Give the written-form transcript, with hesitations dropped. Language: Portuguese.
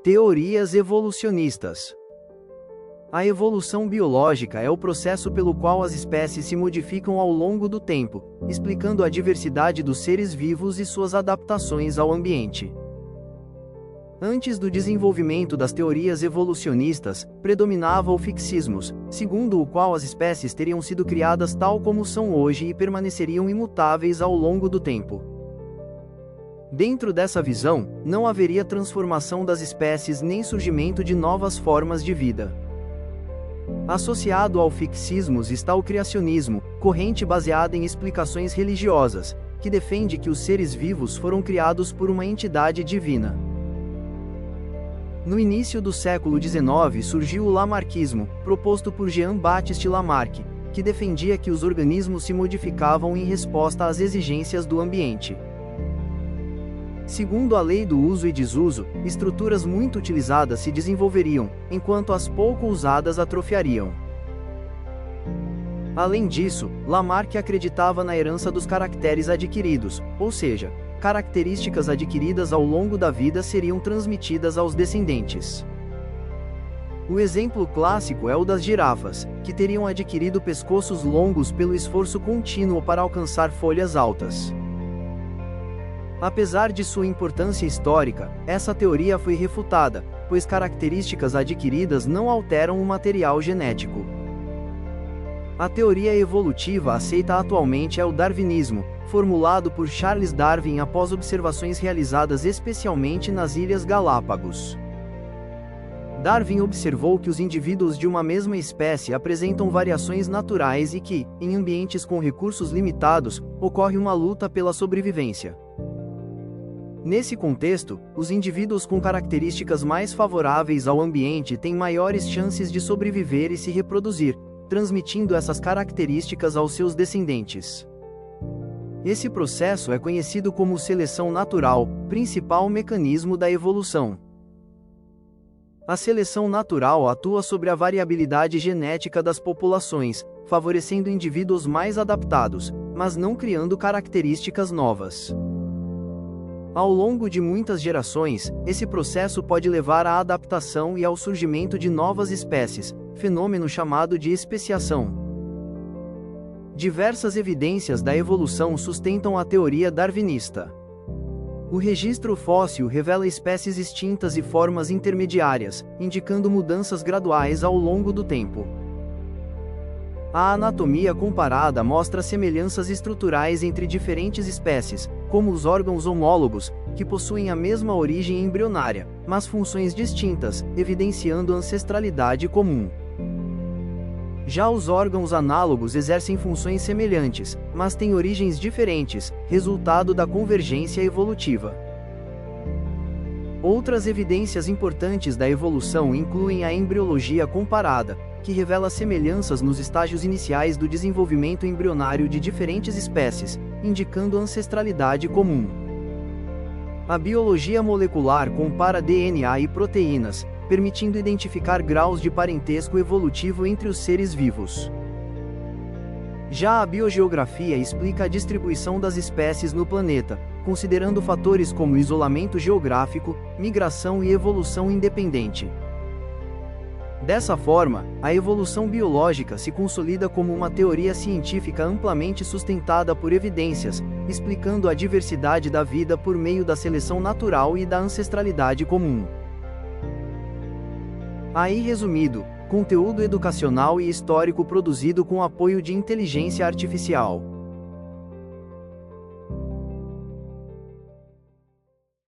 Teorias evolucionistas. A evolução biológica é o processo pelo qual as espécies se modificam ao longo do tempo, explicando a diversidade dos seres vivos e suas adaptações ao ambiente. Antes do desenvolvimento das teorias evolucionistas, predominava o fixismo, segundo o qual as espécies teriam sido criadas tal como são hoje e permaneceriam imutáveis ao longo do tempo. Dentro dessa visão, não haveria transformação das espécies nem surgimento de novas formas de vida. Associado ao fixismo está o criacionismo, corrente baseada em explicações religiosas, que defende que os seres vivos foram criados por uma entidade divina. No início do século XIX surgiu o lamarckismo, proposto por Jean-Baptiste Lamarck, que defendia que os organismos se modificavam em resposta às exigências do ambiente. Segundo a lei do uso e desuso, estruturas muito utilizadas se desenvolveriam, enquanto as pouco usadas atrofiariam. Além disso, Lamarck acreditava na herança dos caracteres adquiridos, ou seja, características adquiridas ao longo da vida seriam transmitidas aos descendentes. O exemplo clássico é o das girafas, que teriam adquirido pescoços longos pelo esforço contínuo para alcançar folhas altas. Apesar de sua importância histórica, essa teoria foi refutada, pois características adquiridas não alteram o material genético. A teoria evolutiva aceita atualmente é o darwinismo, formulado por Charles Darwin após observações realizadas especialmente nas Ilhas Galápagos. Darwin observou que os indivíduos de uma mesma espécie apresentam variações naturais e que, em ambientes com recursos limitados, ocorre uma luta pela sobrevivência. Nesse contexto, os indivíduos com características mais favoráveis ao ambiente têm maiores chances de sobreviver e se reproduzir, transmitindo essas características aos seus descendentes. Esse processo é conhecido como seleção natural, principal mecanismo da evolução. A seleção natural atua sobre a variabilidade genética das populações, favorecendo indivíduos mais adaptados, mas não criando características novas. Ao longo de muitas gerações, esse processo pode levar à adaptação e ao surgimento de novas espécies, fenômeno chamado de especiação. Diversas evidências da evolução sustentam a teoria darwinista. O registro fóssil revela espécies extintas e formas intermediárias, indicando mudanças graduais ao longo do tempo. A anatomia comparada mostra semelhanças estruturais entre diferentes espécies, como os órgãos homólogos, que possuem a mesma origem embrionária, mas funções distintas, evidenciando ancestralidade comum. Já os órgãos análogos exercem funções semelhantes, mas têm origens diferentes, resultado da convergência evolutiva. Outras evidências importantes da evolução incluem a embriologia comparada, que revela semelhanças nos estágios iniciais do desenvolvimento embrionário de diferentes espécies, indicando ancestralidade comum. A biologia molecular compara DNA e proteínas, permitindo identificar graus de parentesco evolutivo entre os seres vivos. Já a biogeografia explica a distribuição das espécies no planeta, considerando fatores como isolamento geográfico, migração e evolução independente. Dessa forma, a evolução biológica se consolida como uma teoria científica amplamente sustentada por evidências, explicando a diversidade da vida por meio da seleção natural e da ancestralidade comum. Aí resumido, conteúdo educacional e histórico produzido com apoio de inteligência artificial.